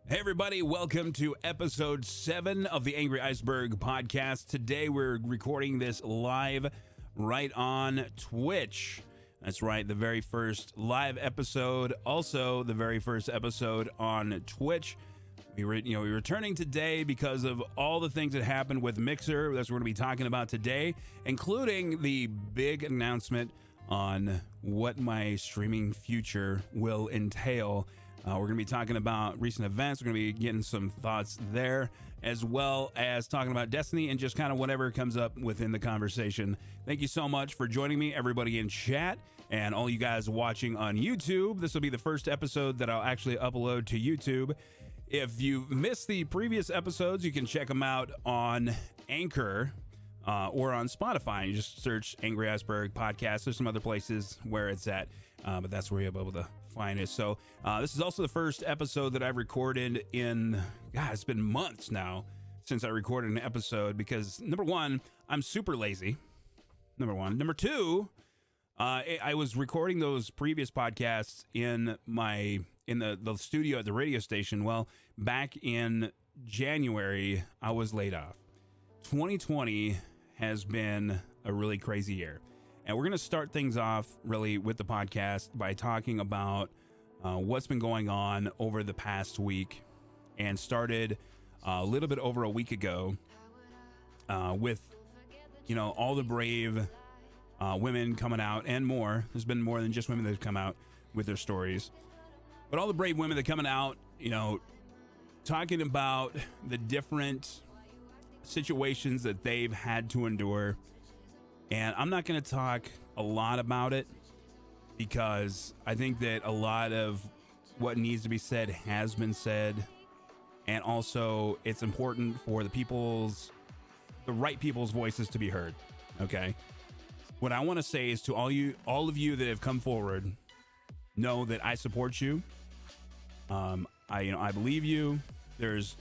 Hey, everybody, welcome to episode 7 of the Angry Iceberg podcast. Today, we're recording this live right on Twitch. That's right, the very first live episode, also the very first episode on Twitch. We're returning today because of all the things that happened with Mixer. That's what we're going to be talking about today, including the big announcement on what my streaming future will entail. We're going to be talking about recent events. We're going to be getting some thoughts there, as well as talking about Destiny and just kind of whatever comes up within the conversation. Thank you so much for joining me, everybody in chat, and all you guys watching on YouTube. This will be the first episode that I'll actually upload to YouTube. If you missed the previous episodes, you can check them out on Anchor or on Spotify. You just search Angry Iceberg Podcast. There's some other places where it's at, but that's where you'll be able to find it. So this is also the first episode that I've recorded in, God, it's been months now since I recorded an episode because, number one, I'm super lazy. Number one. Number two, I was recording those previous podcasts in the studio at the radio station. Well, back in January, I was laid off. 2020 has been a really crazy year. And we're going to start things off really with the podcast by talking about what's been going on over the past week, and started a little bit over a week ago with, all the brave women coming out and more. There's been more than just women that have come out with their stories, but all the brave women that are coming out, talking about the different situations that they've had to endure. And I'm not going to talk a lot about it because I think that a lot of what needs to be said has been said. And also it's important for the right people's voices to be heard. Okay. What I want to say is to all of you that have come forward, know that I support you. I believe you. There's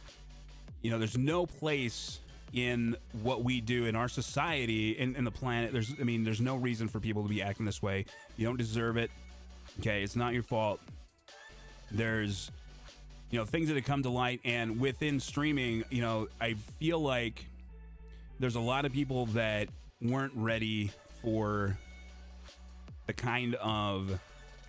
no place in what we do in our society and in the planet. There's no reason for people to be acting this way. You don't deserve it. Okay. It's not your fault. There's, things that have come to light, and within streaming, I feel like there's a lot of people that weren't ready for the kind of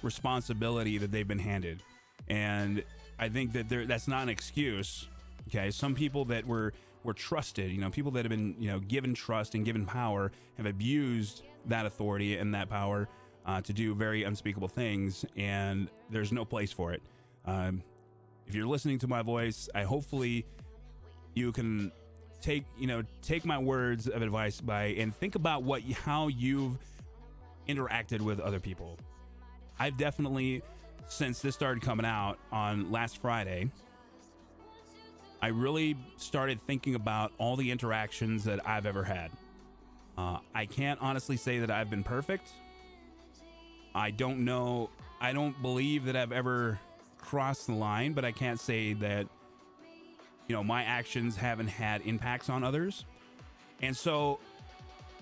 responsibility that they've been handed. And I think that that's not an excuse. Okay. Some people that were trusted, people that have been, given trust and given power have abused that authority and that power to do very unspeakable things. And there's no place for it. If you're listening to my voice, hopefully you can take my words of advice and think about how you've interacted with other people. I've definitely, since this started coming out on last Friday, I really started thinking about all the interactions that I've ever had. I can't honestly say that I've been perfect. I don't believe that I've ever crossed the line, but I can't say that, my actions haven't had impacts on others. And so,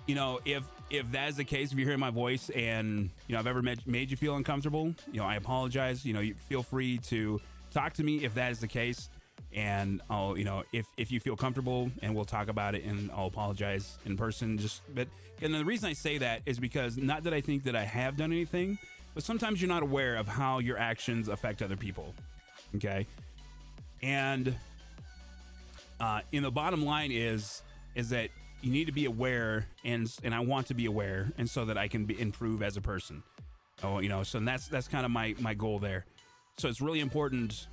if that is the case, if you're hearing my voice and, I've ever made you feel uncomfortable, I apologize. You feel free to talk to me if that is the case. And I'll, if you feel comfortable, and we'll talk about it, and I'll apologize in person. And the reason I say that is because, not that I think that I have done anything, but sometimes you're not aware of how your actions affect other people. Okay. And, the bottom line is that you need to be aware, and I want to be aware, and so that I can improve as a person. So that's kind of my goal there. So it's really important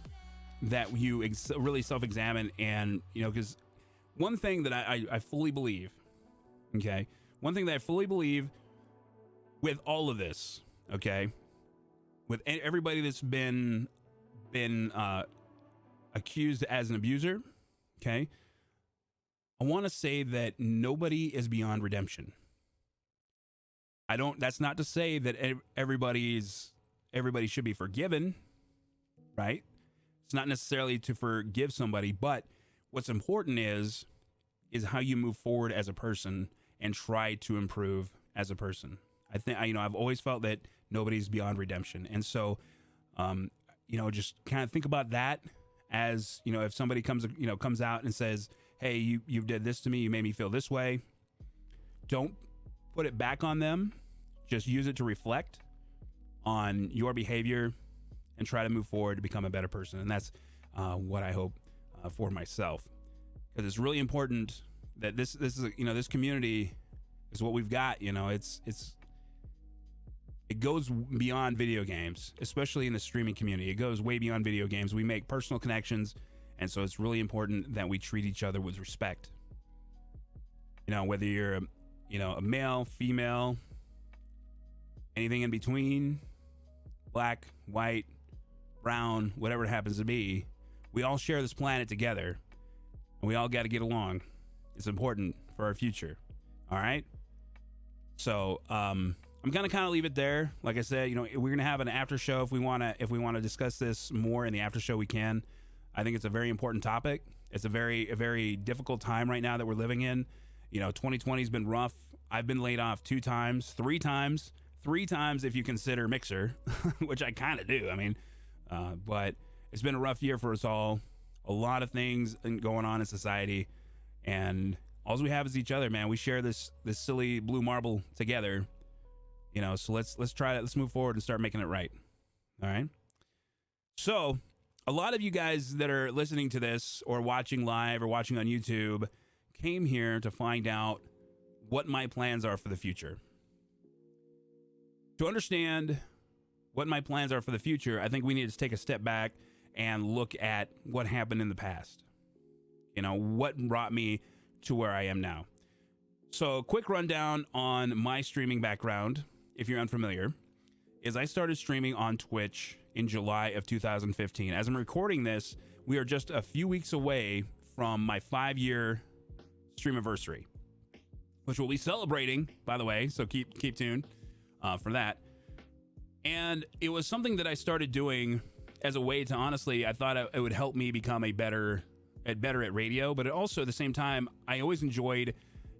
that you really self-examine, and because one thing that I fully believe, okay, one thing that I fully believe with all of this, okay, with everybody that's been accused as an abuser, okay, I want to say that nobody is beyond redemption. That's not to say that everybody should be forgiven, right? It's not necessarily to forgive somebody, but what's important is how you move forward as a person and try to improve as a person. I've always felt that nobody's beyond redemption. And so, just kind of think about that as if somebody comes out and says, hey, you did this to me, you made me feel this way, don't put it back on them. Just use it to reflect on your behavior and try to move forward to become a better person. And that's what I hope for myself, because it's really important that this is this community is what we've got. It goes beyond video games, especially in the streaming community. It goes way beyond video games. We make personal connections, and so it's really important that we treat each other with respect. Whether you're a male, female, anything in between, black, white, brown, whatever it happens to be, we all share this planet together, and we all got to get along. It's important for our future. All right. So I'm gonna kind of leave it there. Like I said, we're gonna have an after show if we wanna discuss this more in the after show. We can. I think it's a very important topic. It's a very difficult time right now that we're living in. 2020 has been rough. I've been laid off 2 times, 3 times if you consider Mixer, which I kind of do. I mean, but it's been a rough year for us all. A lot of things going on in society, and all we have is each other, man. We share this silly blue marble together, so let's try it. Let's move forward and start making it right. All right. So a lot of you guys that are listening to this or watching live or watching on YouTube came here to find out what my plans are for the future. To understand what my plans are for the future, I think we need to take a step back and look at what happened in the past. What brought me to where I am now. So, quick rundown on my streaming background, if you're unfamiliar, is I started streaming on Twitch in July of 2015. As I'm recording this, we are just a few weeks away from my 5-year stream anniversary, which we'll be celebrating, by the way, so keep tuned for that. And it was something that I started doing as a way to, honestly, I thought it would help me become better at radio, but it also, at the same time, I always enjoyed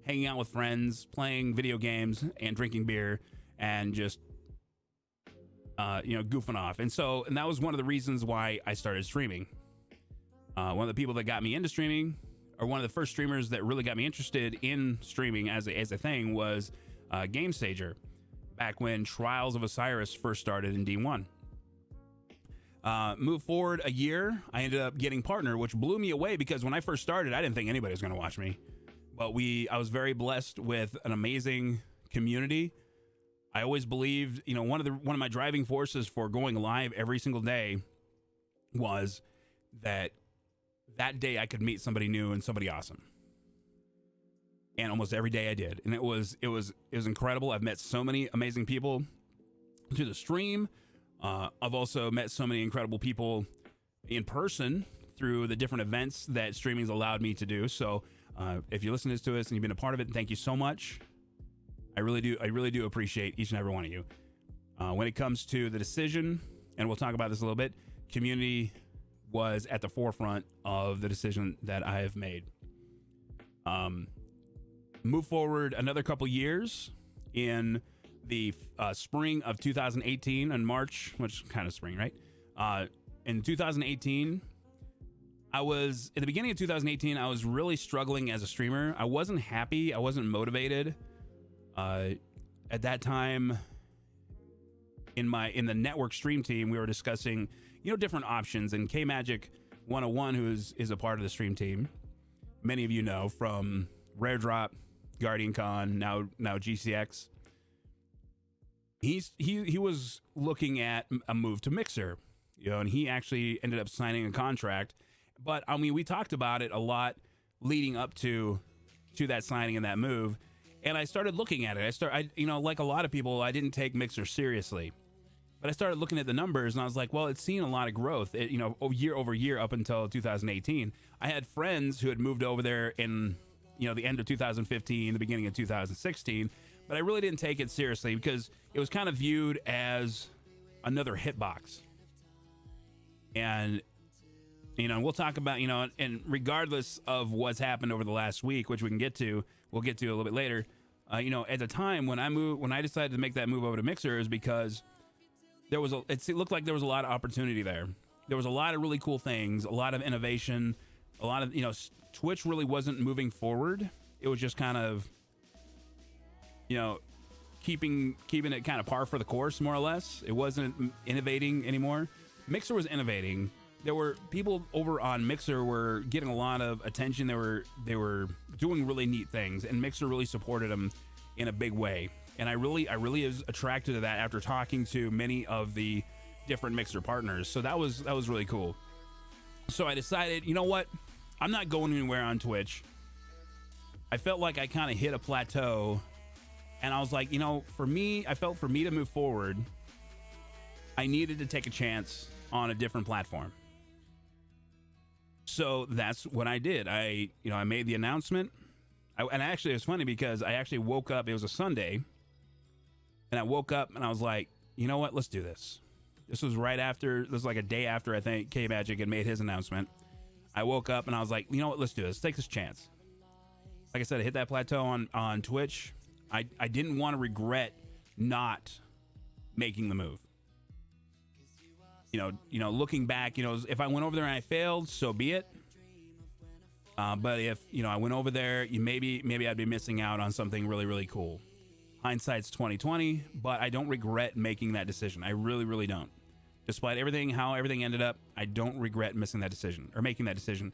hanging out with friends, playing video games and drinking beer and just goofing off. And that was one of the reasons why I started streaming. One of the people that got me into streaming, or one of the first streamers that really got me interested in streaming as a thing, was Game Stager, back when Trials of Osiris first started in D1. Move forward a year, I ended up getting Partner, which blew me away, because when I first started, I didn't think anybody was going to watch me. But I was very blessed with an amazing community. I always believed, one of my driving forces for going live every single day was that day I could meet somebody new and somebody awesome. And almost every day I did. And it was incredible. I've met so many amazing people through the stream. I've also met so many incredible people in person through the different events that streaming's allowed me to do. So if you're listening to us and you've been a part of it, thank you so much. I really do appreciate each and every one of you. When it comes to the decision, and we'll talk about this a little bit, community was at the forefront of the decision that I have made. Move forward another couple years in the spring of 2018, in March, which kind of spring, right? In 2018, at the beginning of 2018, I was really struggling as a streamer. I wasn't happy. I wasn't motivated. At that time, in the network stream team, we were discussing, different options. And K Magic 101, who is a part of the stream team, many of you know from Rare Drop, Guardian Con, now GCX. He was looking at a move to Mixer, and he actually ended up signing a contract. But I mean, we talked about it a lot leading up to that signing and that move. And I started looking at it. Like a lot of people, I didn't take Mixer seriously, but I started looking at the numbers and I was like, well, it's seen a lot of growth, year over year up until 2018. I had friends who had moved over there in, the end of 2015, the beginning of 2016, but I really didn't take it seriously because it was kind of viewed as another hitbox. And, we'll talk about, and regardless of what's happened over the last week, which we'll get to a little bit later. At the time when I decided to make that move over to Mixer, is because it looked like there was a lot of opportunity there. there was a lot of really cool things, a lot of innovation, a lot of, Twitch really wasn't moving forward. It was just kind of, keeping it kind of par for the course, more or less. It wasn't innovating anymore. Mixer was innovating. There were people over on Mixer were getting a lot of attention. They were doing really neat things, and Mixer really supported them in a big way. And I really was attracted to that after talking to many of the different Mixer partners. So that was really cool. So I decided, you know what? I'm not going anywhere on Twitch. I felt like I kind of hit a plateau, and I was like, for me to move forward, I needed to take a chance on a different platform. So that's what I did. I made the announcement. And actually, it was funny because I actually woke up. It was a Sunday, and I woke up and I was like, you know what? Let's do this. This was like a day after I think K Magic had made his announcement. I woke up and I was like, you know what? Let's do this. Take this chance. Like I said, I hit that plateau on Twitch. I didn't want to regret not making the move. Looking back, if I went over there and I failed, so be it. But if, I went over there, maybe I'd be missing out on something really, really cool. Hindsight's 2020, but I don't regret making that decision. I really, really don't. Despite how everything ended up, I don't regret making that decision.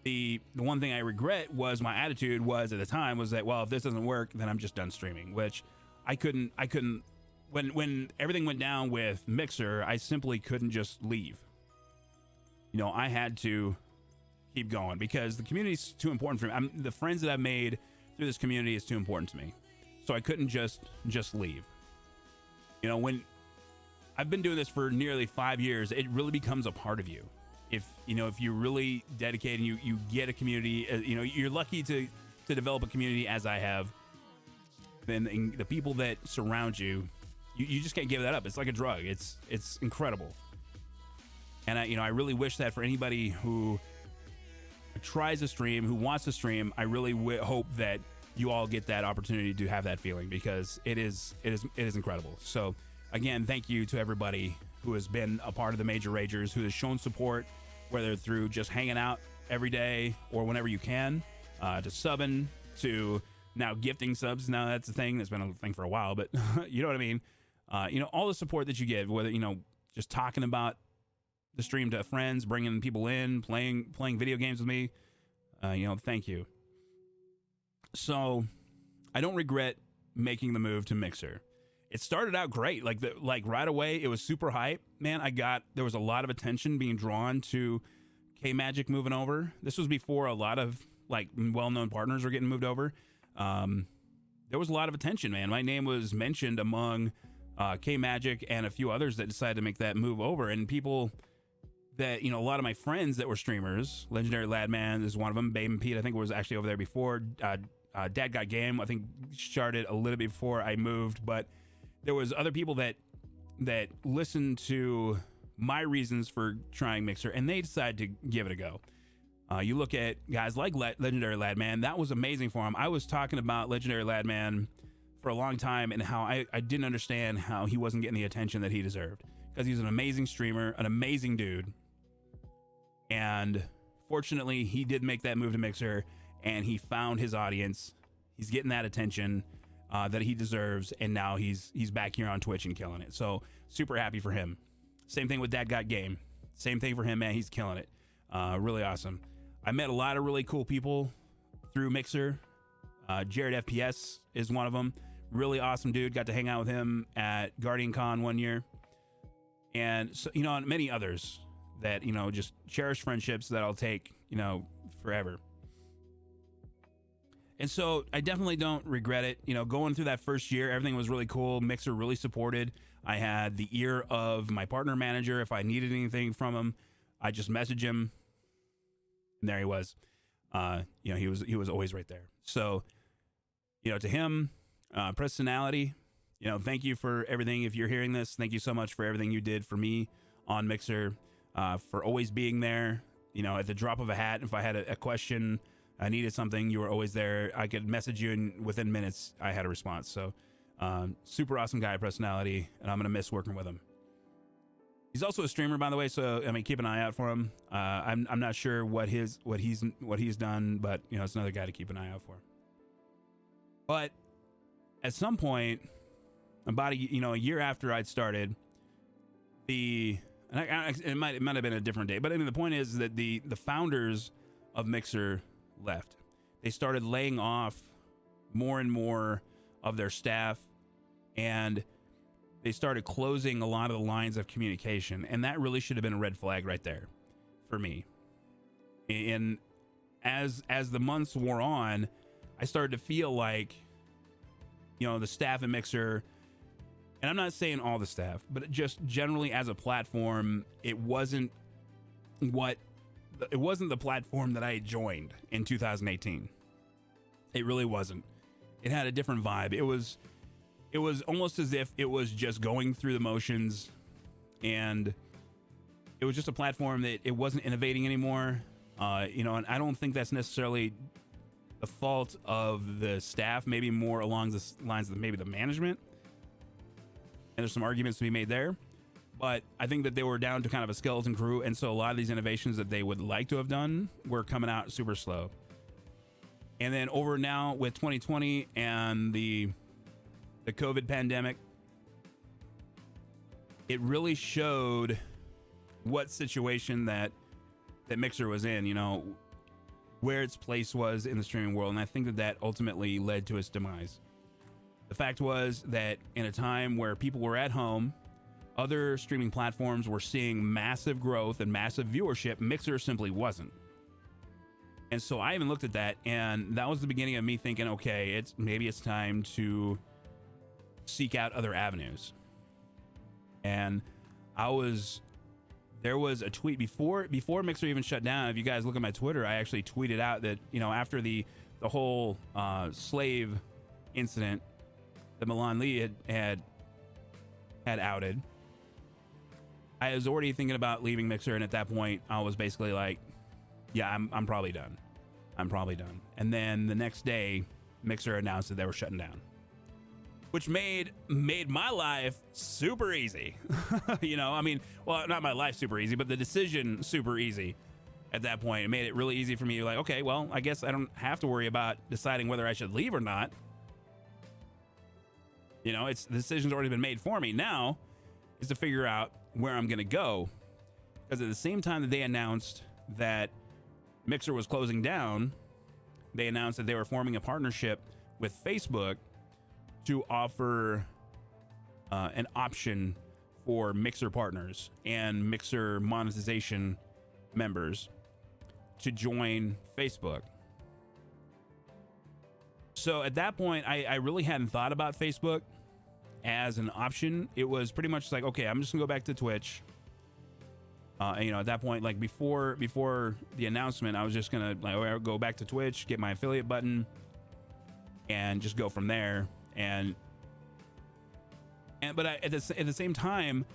The one thing I regret was my attitude was at the time was that, well, if this doesn't work, then I'm just done streaming, which I couldn't, when everything went down with Mixer, I simply couldn't just leave. I had to keep going because the community's too important for me. The friends that I've made through this community is too important to me. So I couldn't just leave. When I've been doing this for nearly 5 years, it really becomes a part of you. If you're really dedicated and you get a community, you're lucky to develop a community as I have, then the people that surround you, you just can't give that up. It's like a drug. It's incredible. And I really wish that for anybody who tries to stream, who wants to stream, I really hope that you all get that opportunity to have that feeling, because it is incredible. So again, thank you to everybody who has been a part of the Major Ragers, who has shown support, whether through just hanging out every day or whenever you can, to subbing, to now gifting subs. Now that's a thing that's been a thing for a while, but you know what I mean? All the support that you give, whether, just talking about the stream to friends, bringing people in, playing video games with me, thank you. So I don't regret making the move to Mixer. It started out great. Like right away, it was super hype, man. There was a lot of attention being drawn to K Magic moving over. This was before a lot of well-known partners were getting moved over. There was a lot of attention, man. My name was mentioned among K Magic and a few others that decided to make that move over, and people that, a lot of my friends that were streamers, Legendary Ladman is one of them. Babe and Pete, I think, was actually over there before. Dad Got Game, I think, started a little bit before I moved, but there was other people that listened to my reasons for trying Mixer, and they decided to give it a go. You look at guys like Legendary Ladman, that was amazing for him. I was talking about Legendary Ladman for a long time and how I didn't understand how he wasn't getting the attention that he deserved, because he's an amazing streamer, an amazing dude. And fortunately, he did make that move to Mixer, and he found his audience. He's getting that attention that he deserves, and now he's back here on Twitch and killing it. So super happy for him. Same thing with Dad Got Game. Same thing for him, man. He's killing it. Really awesome. I met a lot of really cool people through Mixer. Jared FPS is one of them. Really awesome dude. Got to hang out with him at Guardian Con one year. And so, and many others that, just cherished friendships that I'll take, forever. And so I definitely don't regret it. Going through that first year, everything was really cool. Mixer really supported. I had the ear of my partner manager. If I needed anything from him, I just message him, and there he was. He was always right there. So, to him, personality, thank you for everything. If you're hearing this, thank you so much for everything you did for me on Mixer, for always being there. At the drop of a hat, if I had a question, I needed something, you were always there. I could message you, and within minutes, I had a response. So, super awesome guy, personality, and I'm going to miss working with him. He's also a streamer, by the way. So I mean, keep an eye out for him. I'm not sure what he's done, but you know, it's another guy to keep an eye out for. But at some point, about a year after I'd started, it might have been a different day, but I mean, the point is that the founders of Mixer left. They started laying off more and more of their staff, and they started closing a lot of the lines of communication, and that really should have been a red flag right there for me. And as the months wore on, I started to feel like, you know, the staff at Mixer, and I'm not saying all the staff, but just generally as a platform, it wasn't the platform that I joined in 2018. It really wasn't. It had a different vibe. It was almost as if it was just going through the motions, and it was just a platform that it wasn't innovating anymore. And I don't think that's necessarily the fault of the staff, maybe more along the lines of maybe the management. And there's some arguments to be made there. But I think that they were down to kind of a skeleton crew, and so a lot of these innovations that they would like to have done were coming out super slow. And then over now with 2020 and the COVID pandemic, it really showed what situation that Mixer was in, you know, where its place was in the streaming world. And I think that ultimately led to its demise. The fact was that in a time where people were at home, other streaming platforms were seeing massive growth and massive viewership. Mixer simply wasn't. And so I even looked at that, and that was the beginning of me thinking, okay, maybe it's time to seek out other avenues. And there was a tweet before Mixer even shut down. If you guys look at my Twitter, I actually tweeted out that, you know, after the whole slave incident that Milan Lee had outed, I was already thinking about leaving Mixer, and at that point I was basically like, yeah, I'm probably done. And then the next day, Mixer announced that they were shutting down, which made my life super easy. You know, I mean, well, not my life super easy, but the decision super easy at that point. It made it really easy for me to like, okay, well, I guess I don't have to worry about deciding whether I should leave or not. You know, the decision's already been made for me. Now is to figure out where I'm going to go. Because at the same time that they announced that Mixer was closing down, they announced that they were forming a partnership with Facebook to offer an option for Mixer partners and Mixer monetization members to join Facebook. So at that point, I really hadn't thought about Facebook as an option. It was pretty much like, okay, I'm just gonna go back to Twitch. You know, at that point, like before the announcement, I was just gonna like go back to Twitch, get my affiliate button, and just go from there. But at the same time,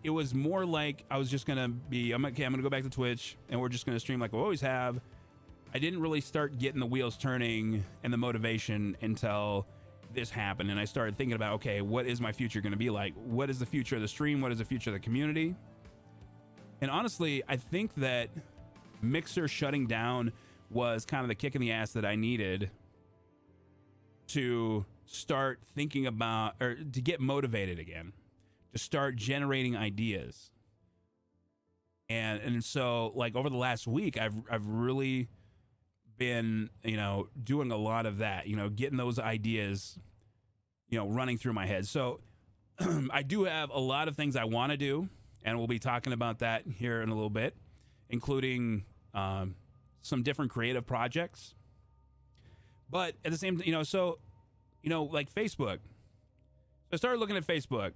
it was more like I was just gonna be, I'm gonna go back to Twitch, and we're just gonna stream like we always have. I didn't really start getting the wheels turning and the motivation until this happened, and I started thinking about, okay, what is my future gonna be like? What is the future of the stream? What is the future of the community? And honestly, I think that Mixer shutting down was kind of the kick in the ass that I needed to start thinking about, or to get motivated again, to start generating ideas. And so like over the last week, I've really been, you know, doing a lot of that, you know, getting those ideas, you know, running through my head. So I do have a lot of things I want to do, and we'll be talking about that here in a little bit, including some different creative projects. But at the same time, like Facebook. So I started looking at Facebook.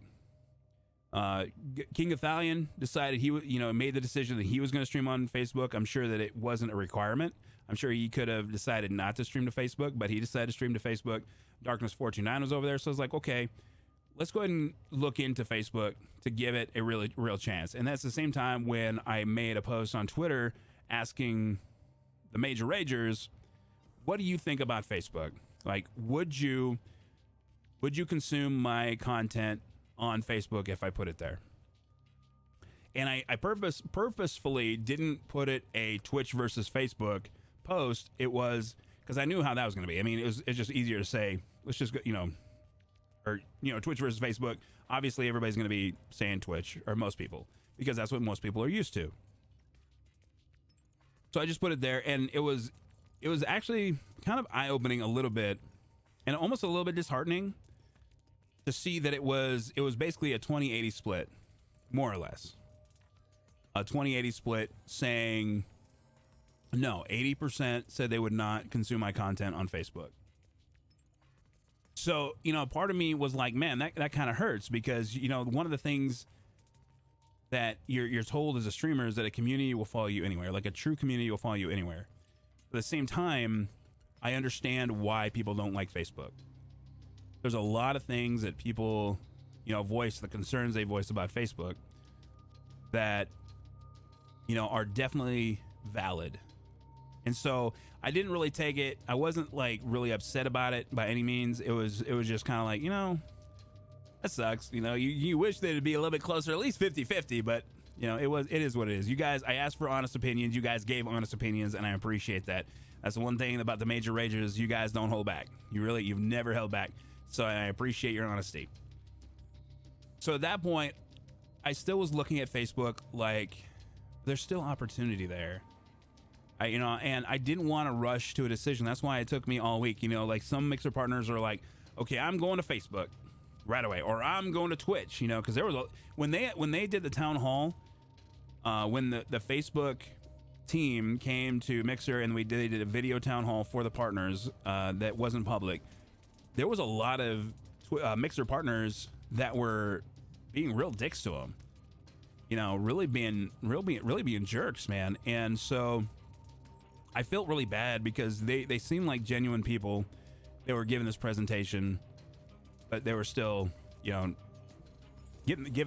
King Ithalian decided made the decision that he was going to stream on Facebook. I'm sure that it wasn't a requirement. I'm sure he could have decided not to stream to Facebook, but he decided to stream to Facebook. Darkness 429 was over there, so I was like, okay, let's go ahead and look into Facebook to give it a real chance. And that's the same time when I made a post on Twitter asking the major ragers, what do you think about Facebook? Like, would you consume my content on Facebook if I put it there? And I purposefully didn't put it a Twitch versus Facebook post. It was because I knew how that was going to be. I mean, it's just easier to say, let's just go, or Twitch versus Facebook. Obviously, everybody's going to be saying Twitch, or most people, because that's what most people are used to. So I just put it there, and it was actually kind of eye-opening a little bit, and almost a little bit disheartening to see that it was basically a 20-80 split, more or less. A 20-80 split saying, no, 80% said they would not consume my content on Facebook. So, part of me was like, man, that kind of hurts, because, one of the things that you're told as a streamer is that a community will follow you anywhere. Like a true community will follow you anywhere. At the same time, I understand why people don't like Facebook. There's a lot of things that people, voice, the concerns they voice about Facebook that, are definitely valid. And so I didn't really take it. I wasn't like really upset about it by any means. It was just kind of like, that sucks. You wish that it'd be a little bit closer, at least 50-50, but it is what it is. You guys, I asked for honest opinions. You guys gave honest opinions, and I appreciate that. That's the one thing about the major ragers. You guys don't hold back. You've never held back. So I appreciate your honesty. So at that point, I still was looking at Facebook like there's still opportunity there. And I didn't want to rush to a decision. That's why it took me all week. Like some Mixer partners are like, okay, I'm going to Facebook right away, or I'm going to Twitch, because there was when they did the town hall, when the Facebook team came to Mixer and they did a video town hall for the partners that wasn't public. There was a lot of Mixer partners that were being real dicks to them, really being jerks, man. And so I felt really bad because they seemed like genuine people. They were giving this presentation, but they were still, given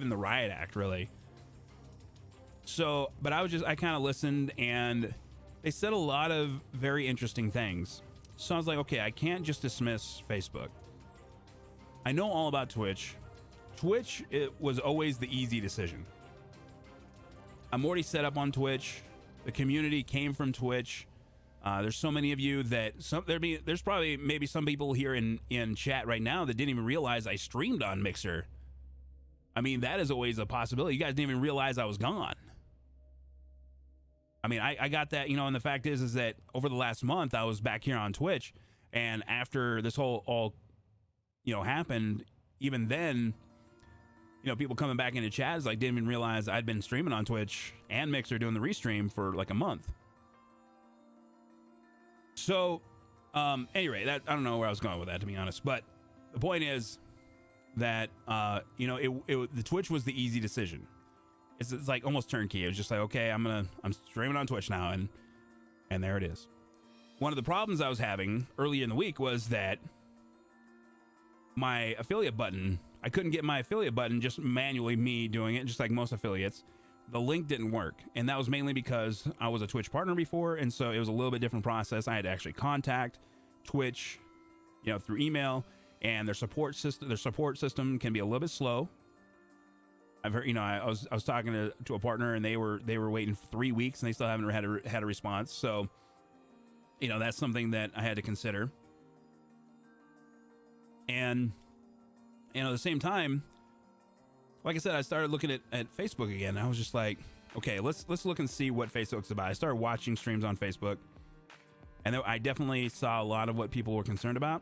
the riot act, really. So, but I kind of listened, and they said a lot of very interesting things. So I was like, okay, I can't just dismiss Facebook. I know all about Twitch. Twitch, it was always the easy decision. I'm already set up on Twitch. The community came from Twitch. There's so many of you that there's probably maybe some people here in chat right now that didn't even realize I streamed on Mixer. I mean, that is always a possibility. You guys didn't even realize I was gone. I mean, I got that, and the fact is that over the last month I was back here on Twitch, and after this all happened, even then, people coming back into chat is like didn't even realize I'd been streaming on Twitch and Mixer doing the restream for like a month. So, anyway, that I don't know where I was going with that, to be honest, but the point is that the Twitch was the easy decision. It's like almost turnkey. It was just like, okay, I'm streaming on Twitch now, and there it is. One of the problems I was having earlier in the week was that my affiliate button, I couldn't get my affiliate button just manually, me doing it, just like most affiliates. The link didn't work, and that was mainly because I was a Twitch partner before, and so it was a little bit different process. I had to actually contact Twitch, through email, and their support system can be a little bit slow. I've heard, I was talking to a partner, and they were waiting for 3 weeks, and they still haven't had a response. So, that's something that I had to consider. And at the same time, like I said, I started looking at Facebook again. I was just like, okay, let's look and see what Facebook's about. I started watching streams on Facebook, and I definitely saw a lot of what people were concerned about.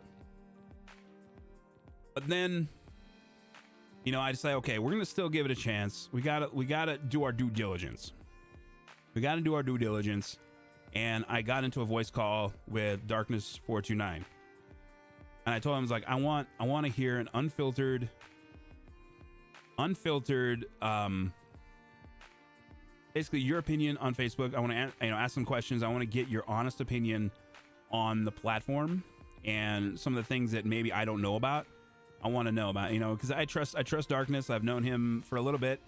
But then, I decided, okay, we're gonna still give it a chance. We gotta do our due diligence. And I got into a voice call with Darkness 429, and I told him, I was like, I want to hear an unfiltered, basically your opinion on Facebook. I want to ask some questions. I want to get your honest opinion on the platform and some of the things that maybe I don't know about. I want to know about, because I trust Darkness. I've known him for a little bit.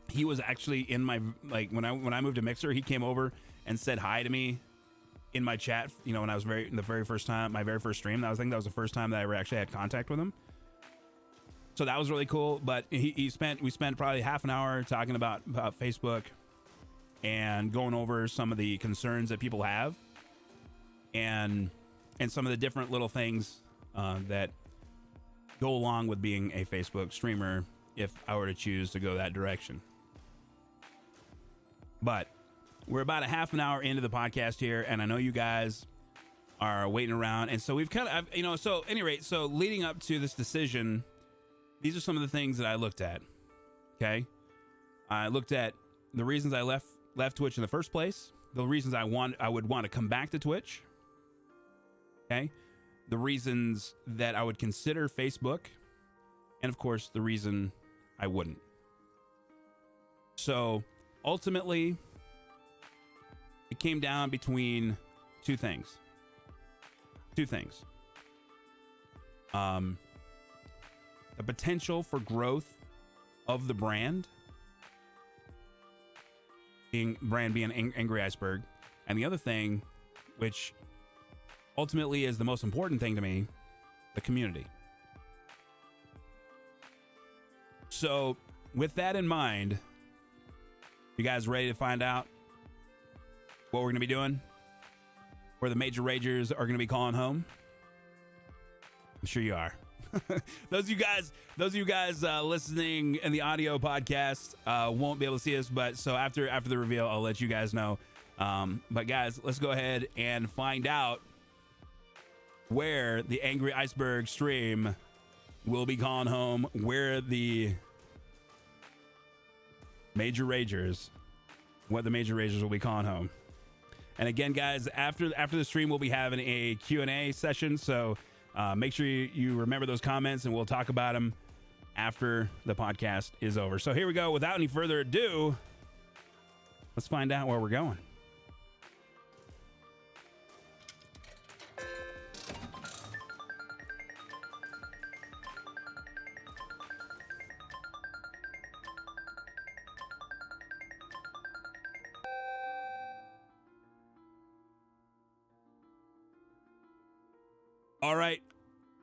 He was actually in my, like, when I moved to Mixer, he came over and said hi to me in my chat, when I was my very first stream. I think that was the first time that I ever actually had contact with him. So that was really cool. But we spent probably half an hour talking about Facebook and going over some of the concerns that people have, and some of the different little things that go along with being a Facebook streamer if I were to choose to go that direction. But we're about a half an hour into the podcast here, and I know you guys are waiting around, and so we've kind of, so at any rate, so leading up to this decision, these are some of the things that I looked at. Okay, I looked at the reasons I left Twitch in the first place, the reasons I would want to come back to Twitch. Okay, the reasons that I would consider Facebook, and of course the reason I wouldn't. So ultimately, it came down between two things. The potential for growth of the brand being Angry Iceberg, and the other thing, which ultimately is the most important thing to me, the community. So with that in mind, you guys ready to find out what we're going to be doing? Where the major ragers are going to be calling home? I'm sure you are. Those of you guys listening in the audio podcast won't be able to see us, but so after the reveal, I'll let you guys know. But guys, let's go ahead and find out where the Angry Iceberg stream will be calling home, where the major ragers, what the major ragers will be calling home. And again, guys, after the stream, we'll be having a Q&A session. So make sure you remember those comments, and we'll talk about them after the podcast is over. So here we go. Without any further ado, let's find out where we're going. All right,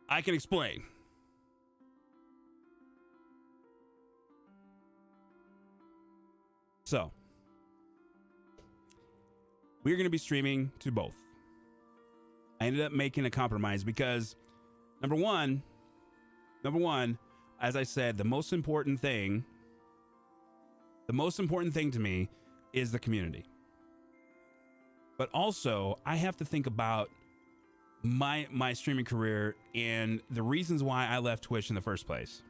I can explain. So, we're going to be streaming to both. I ended up making a compromise because number one, as I said, the most important thing to me is the community. But also, I have to think about my streaming career and the reasons why I left Twitch in the first place.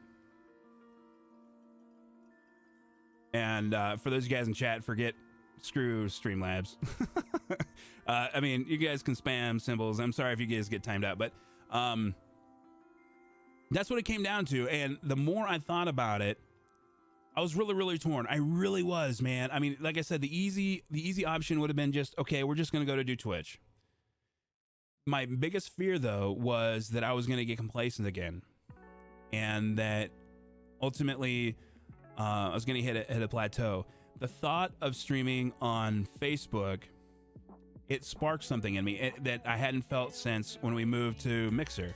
And for those of you guys in chat, screw Streamlabs. I mean, you guys can spam symbols. I'm sorry if you guys get timed out, but that's what it came down to. And the more I thought about it, I was really, really torn. I really was, man. I mean, like I said, the easy option would have been just, okay, we're just going to go to do Twitch. My biggest fear, though, was that I was going to get complacent again, and that ultimately I was going to hit a plateau. The thought of streaming on Facebook, it sparked something in me that I hadn't felt since when we moved to Mixer.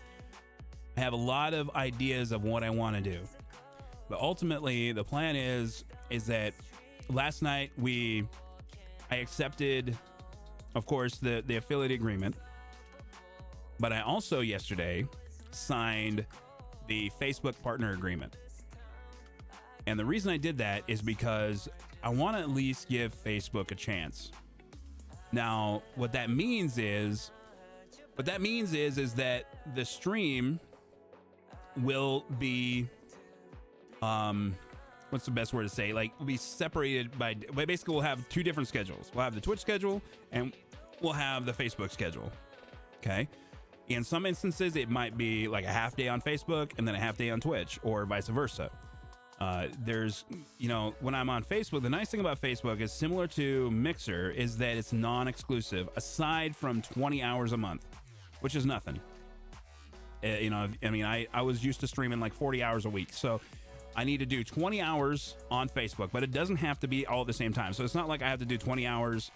I have a lot of ideas of what I want to do, but ultimately the plan is that last night I accepted, of course, the affiliate agreement. But I also yesterday signed the Facebook partner agreement. And the reason I did that is because I want to at least give Facebook a chance. Now, what that means is that the stream will be, what's the best word to say? Like, will be separated by basically we'll have two different schedules. We'll have the Twitch schedule and we'll have the Facebook schedule. Okay. In some instances, it might be like a half day on Facebook and then a half day on Twitch, or vice versa. There's, when I'm on Facebook, the nice thing about Facebook is similar to Mixer is that it's non-exclusive, aside from 20 hours a month, which is nothing. I was used to streaming like 40 hours a week. So I need to do 20 hours on Facebook, but it doesn't have to be all at the same time. So it's not like I have to do 20 hours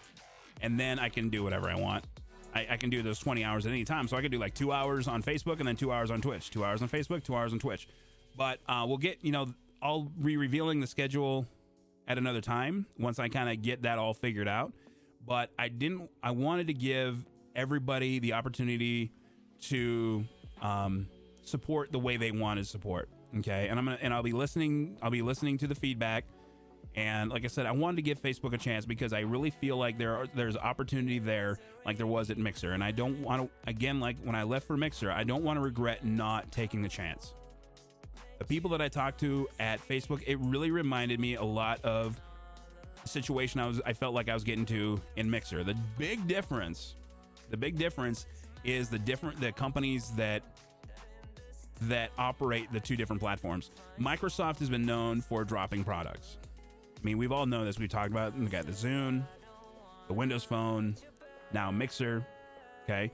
and then I can do whatever I want. I can do those 20 hours at any time. So I can do like 2 hours on Facebook and then 2 hours on Twitch, 2 hours on Facebook, 2 hours on Twitch. But we'll get, I'll be revealing the schedule at another time once I kind of get that all figured out. But I wanted to give everybody the opportunity to support the way they wanted support. Okay. And I'll be listening to the feedback. And like I said, I wanted to give Facebook a chance because I really feel like there's opportunity there, like there was at Mixer. And I don't want to, again, like when I left for Mixer, I don't want to regret not taking the chance. The people that I talked to at Facebook, it really reminded me a lot of the situation I felt like I was getting to in Mixer. The big difference is the companies that operate the two different platforms. Microsoft has been known for dropping products. I mean, we've all known this. We talked about it. We got the Zune, the Windows Phone, now Mixer. Okay.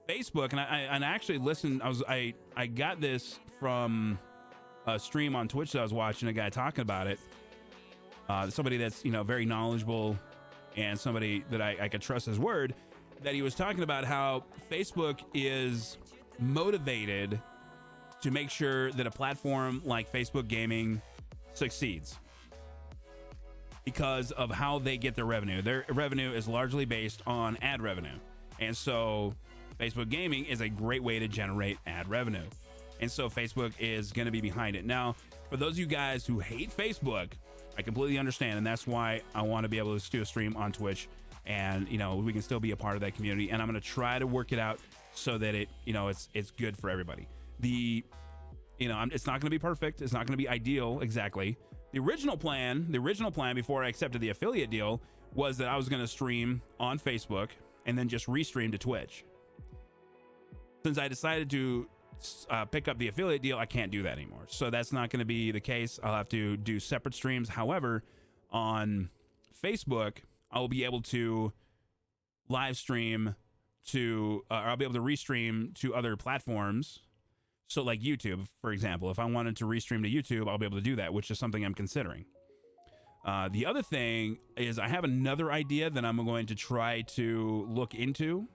Facebook, and I actually listened. I got this from a stream on Twitch that I was watching, a guy talking about it. Somebody that's, very knowledgeable and somebody that I could trust his word, that he was talking about how Facebook is motivated to make sure that a platform like Facebook Gaming succeeds because of how they get their revenue. Their revenue is largely based on ad revenue. And so Facebook Gaming is a great way to generate ad revenue. And so Facebook is going to be behind it. Now, for those of you guys who hate Facebook, I completely understand. And that's why I want to be able to do a stream on Twitch. And, we can still be a part of that community. And I'm going to try to work it out so that it's good for everybody. It's not going to be perfect. It's not going to be ideal. Exactly. The original plan before I accepted the affiliate deal was that I was going to stream on Facebook and then just restream to Twitch. Since I decided to pick up the affiliate deal, I can't do that anymore. So that's not going to be the case. I'll have to do separate streams. However, on Facebook, I will be able to live stream to, or I'll be able to restream to other platforms. So like YouTube, for example, if I wanted to restream to YouTube, I'll be able to do that, which is something I'm considering. The other thing is I have another idea that I'm going to try to look into,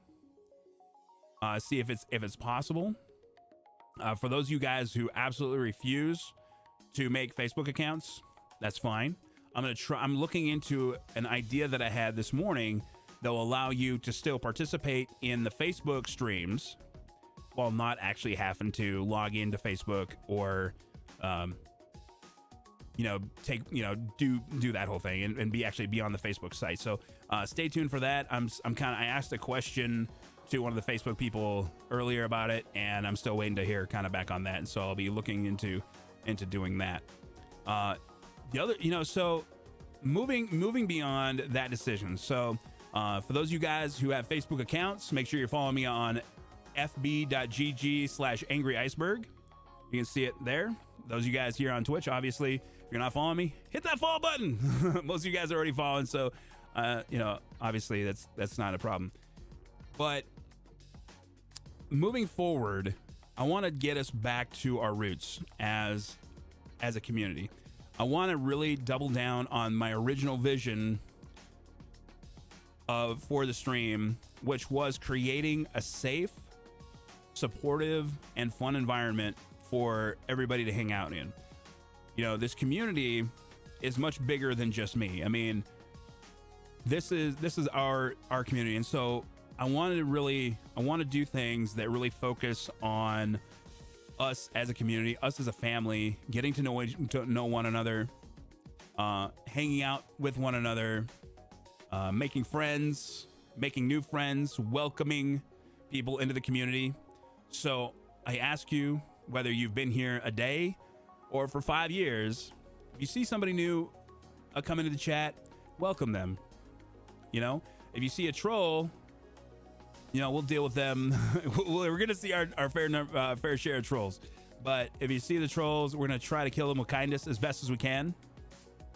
see if it's possible. For those of you guys who absolutely refuse to make Facebook accounts, that's fine. I'm looking into an idea that I had this morning that will allow you to still participate in the Facebook streams while not actually having to log into Facebook or, do that whole thing and be on the Facebook site. So stay tuned for that. I asked a question to one of the Facebook people earlier about it, and I'm still waiting to hear kind of back on that. And so I'll be looking into doing that. The other, so moving beyond that decision. So for those of you guys who have Facebook accounts, make sure you're following me on fb.gg/angry iceberg. You can see it there. Those of you guys here on Twitch, obviously, if you're not following me, hit that follow button. Most of you guys are already following, so obviously that's not a problem. But moving forward, I want to get us back to our roots as a community. I want to really double down on my original vision for the stream, which was creating a safe, supportive, and fun environment for everybody to hang out in. This community is much bigger than just me. I mean, this is our community, and so I want to do things that really focus on us as a community, us as a family, getting to know one another, hanging out with one another, making friends, making new friends, welcoming people into the community. So I ask you, whether you've been here a day or for 5 years, if you see somebody new come into the chat, welcome them. If you see a troll, we'll deal with them. We're going to see our fair share of trolls. But if you see the trolls, we're going to try to kill them with kindness as best as we can.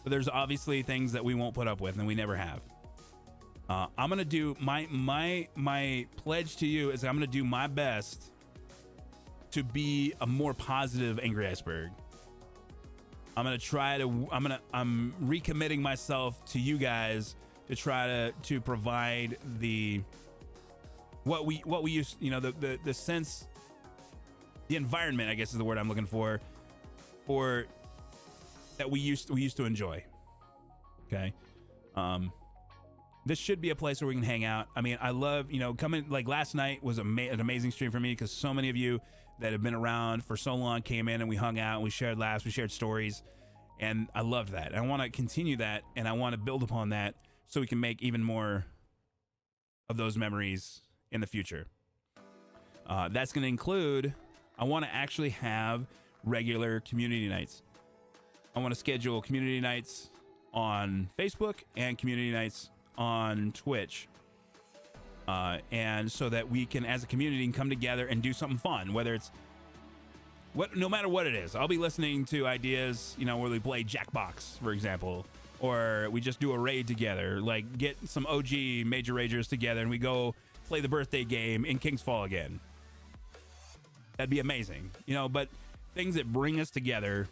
But there's obviously things that we won't put up with, and we never have. I'm going to do my pledge to you is I'm going to do my best to be a more positive Angry Iceberg. I'm recommitting myself to you guys to try to provide what we use, the sense, the environment, I guess is the word I'm looking for, for that we used to enjoy. Okay. This should be a place where we can hang out. I mean, I love, coming, like last night was an amazing stream for me because so many of you that have been around for so long came in and we hung out and we shared laughs, we shared stories, and I loved that. And I want to continue that, and I want to build upon that so we can make even more of those memories in the future. That's going to include, I want to actually have regular community nights. I want to schedule community nights on Facebook and community nights on Twitch, and so that we can, as a community, can come together and do something fun, whether it's no matter what it is. I'll be listening to ideas, where we play Jackbox, for example, or we just do a raid together, like get some OG Major Ragers together and we go play the birthday game in King's Fall again. That'd be amazing, but things that bring us together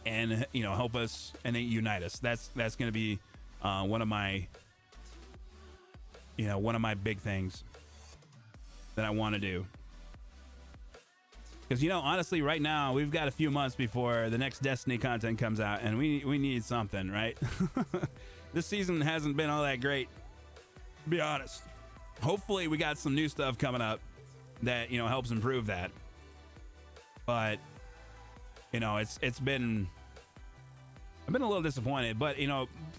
and, help us and unite us. That's going to be one of my big things that I want to do. Because, honestly, right now, we've got a few months before the next Destiny content comes out, and we need something, right? This season hasn't been all that great, to be honest. Hopefully, we got some new stuff coming up that, helps improve that. But, it's been... I've been a little disappointed, but,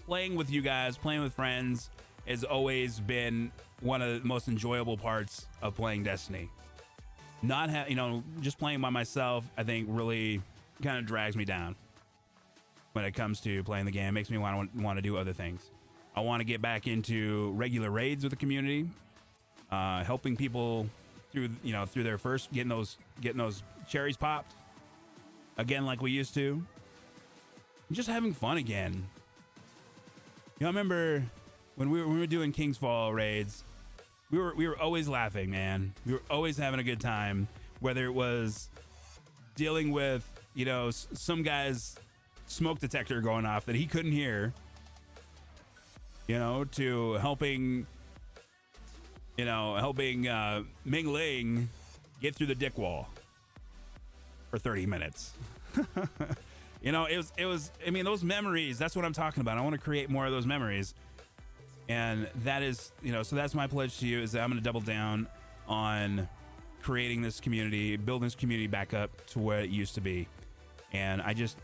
playing with you guys, playing with friends has always been one of the most enjoyable parts of playing Destiny. Not just playing by myself, I think really kind of drags me down when it comes to playing the game. It makes me want to do other things. I want to get back into regular raids with the community, helping people through their first, getting those cherries popped again like we used to. Just having fun again. I remember when we were doing King's Fall raids, we were always laughing, man. We were always having a good time, whether it was dealing with, some guy's smoke detector going off that he couldn't hear, to helping Ming Ling get through the dick wall for 30 minutes. It was, those memories, that's what I'm talking about. I want to create more of those memories. And that is, so that's my pledge to you, is that I'm going to double down on creating this community, building this community back up to where it used to be. And I just,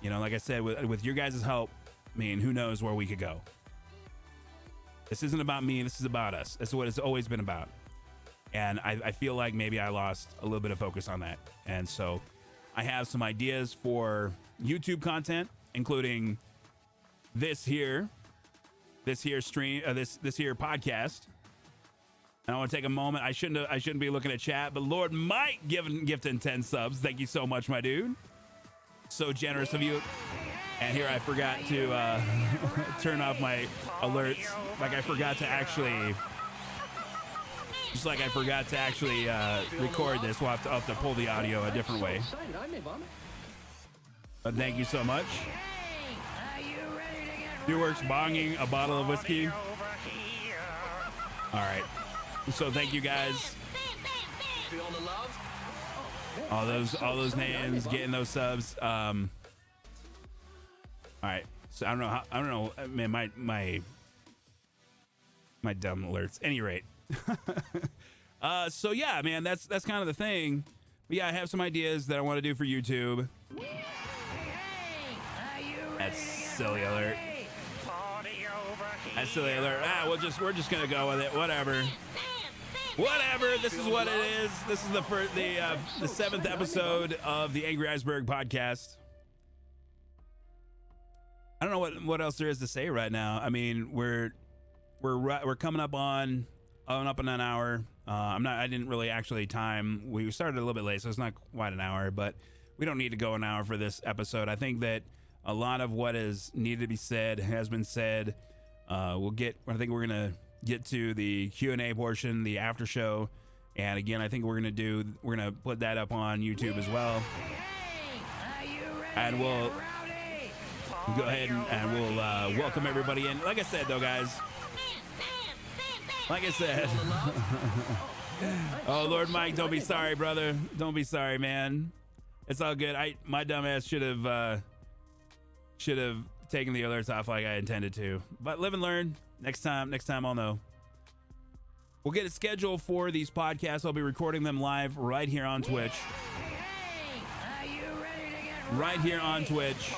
like I said, with your guys' help, who knows where we could go. This isn't about me. This is about us. That's what it's always been about. And I feel like maybe I lost a little bit of focus on that. And so I have some ideas for YouTube content, including this here stream, this here podcast. And I want to take a moment. I shouldn't be looking at chat, but Lord Mike gifting 10 subs. Thank you so much, my dude. So generous of you. And here I forgot to turn off my alerts. Like I forgot to actually record this. I'll have to pull the audio a different way. But thank you so much. Works bonging a bottle of whiskey. All right. So thank you guys. All those names, getting those subs. All right. So I don't know. Man, my dumb alerts. Any rate. So yeah, man, that's kind of the thing. But yeah, I have some ideas that I want to do for YouTube. That's silly alert. That's silly alert. We're just gonna go with it. Whatever. This is what it is. This is the 7th episode of the Angry Iceberg podcast. I don't know what else there is to say right now. I mean, we're coming up on an hour. I didn't really actually time. We started a little bit late, so it's not quite an hour, but we don't need to go an hour for this episode. I think that a lot of what is needed to be said has been said. I think we're gonna get to the Q&A portion, the after show, and again, I think we're gonna put that up on YouTube as well. And we'll go ahead and we'll welcome everybody in. Like I said, though, guys. Like I said. Oh, Lord Mike, don't be sorry, brother. Don't be sorry, man. It's all good. My dumbass should have taken the alerts off like I intended to. But live and learn. Next time I'll know. We'll get a schedule for these podcasts. I'll be recording them live right here on Twitch. Hey, are you ready to get right here on Twitch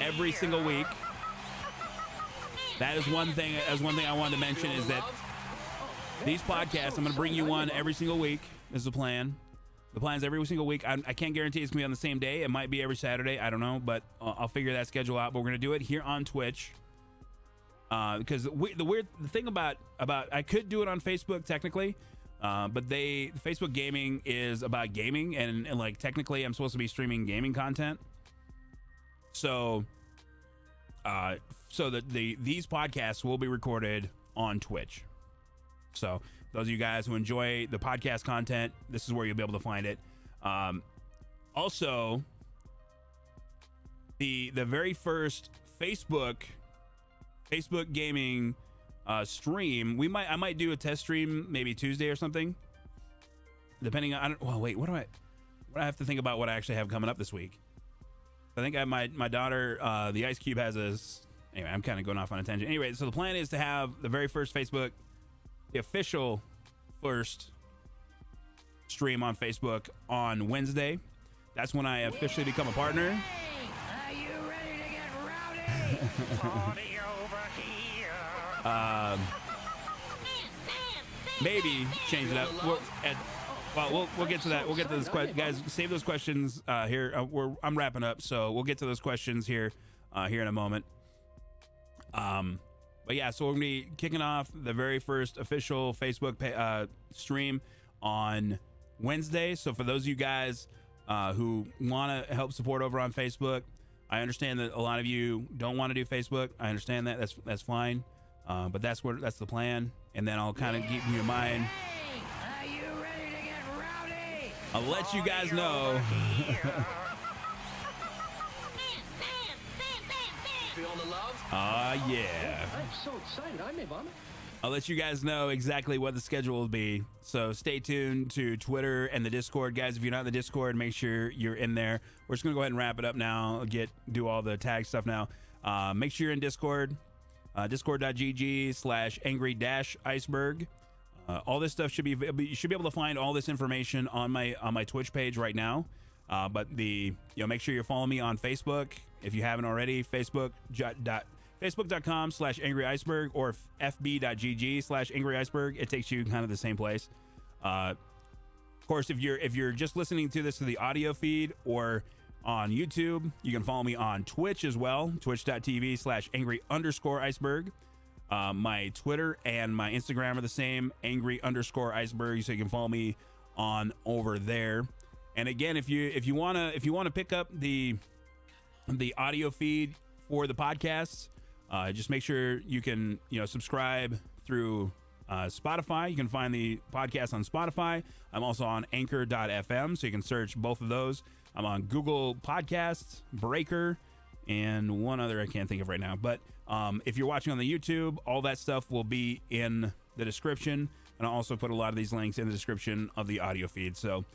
every single week. That is one thing I wanted to mention is that these podcasts, I'm going to bring you one every single week is the plan. The plan's every single week. I can't guarantee it's going to be on the same day. It might be every Saturday. I don't know, but I'll figure that schedule out. But we're going to do it here on Twitch. Because the thing about I could do it on Facebook technically, but Facebook gaming is about gaming and like technically I'm supposed to be streaming gaming content. So these podcasts will be recorded on Twitch. So those of you guys who enjoy the podcast content, this is where you'll be able to find it. Also, the very first Facebook gaming stream, I might do a test stream maybe Tuesday or something, depending on. What do I have to think about what I actually have coming up this week? I think my daughter, the Ice Cube, has anyway, I'm kind of going off on a tangent. Anyway, so the plan is to have the very first the official first stream on Facebook on Wednesday. That's when I officially become a partner. Hey, are you ready to get rowdy? Party over here. Maybe change it up. We'll get to that. We'll get to this question, guys. Save those questions here. I'm wrapping up, so we'll get to those questions here in a moment. But yeah, so we're gonna be kicking off the very first official Facebook stream on Wednesday. So for those of you guys who want to help support over on Facebook, I understand that a lot of you don't want to do Facebook. I understand that. That's fine. But that's the plan. And then I'll kind of keep you in mind. Hey, are you ready to get rowdy? I'll let you guys know. Feel the love? Yeah. I'm so excited. I may vomit. I'll let you guys know exactly what the schedule will be. So stay tuned to Twitter and the Discord. Guys, if you're not in the Discord, make sure you're in there. We're just going to go ahead and wrap it up now. Do all the tag stuff now. Make sure you're in Discord. Discord.gg/angry-iceberg. All this stuff you should be able to find all this information on my Twitch page right now. But make sure you're following me on Facebook if you haven't already. Facebook.com/angry-iceberg or fb.gg/angry-iceberg. It takes you kind of the same place. Of course, if you're just listening to this to the audio feed or on YouTube, you can follow me on Twitch as well. Twitch.tv/angry_iceberg. My Twitter and my Instagram are the same, angry_iceberg. So you can follow me on over there. And again, if you want to pick up the audio feed for the podcasts, just make sure you can subscribe through Spotify. You can find the podcast on Spotify. I'm also on anchor.fm, so you can search both of those. I'm on Google Podcasts, Breaker, and one other I can't think of right now. But if you're watching on the YouTube, all that stuff will be in the description. And I'll also put a lot of these links in the description of the audio feed. So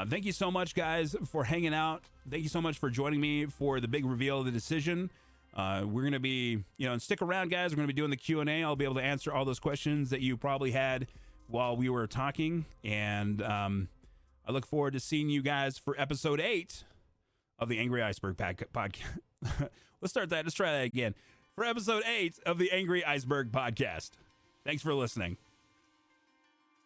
thank you so much, guys, for hanging out. Thank you so much for joining me for the big reveal of the decision. We're going to be, and stick around, guys. We're going to be doing the Q&A. I'll be able to answer all those questions that you probably had while we were talking. And I look forward to seeing you guys for episode 8 of the Angry Iceberg podcast. Let's try that again. For episode 8 of the Angry Iceberg podcast. Thanks for listening.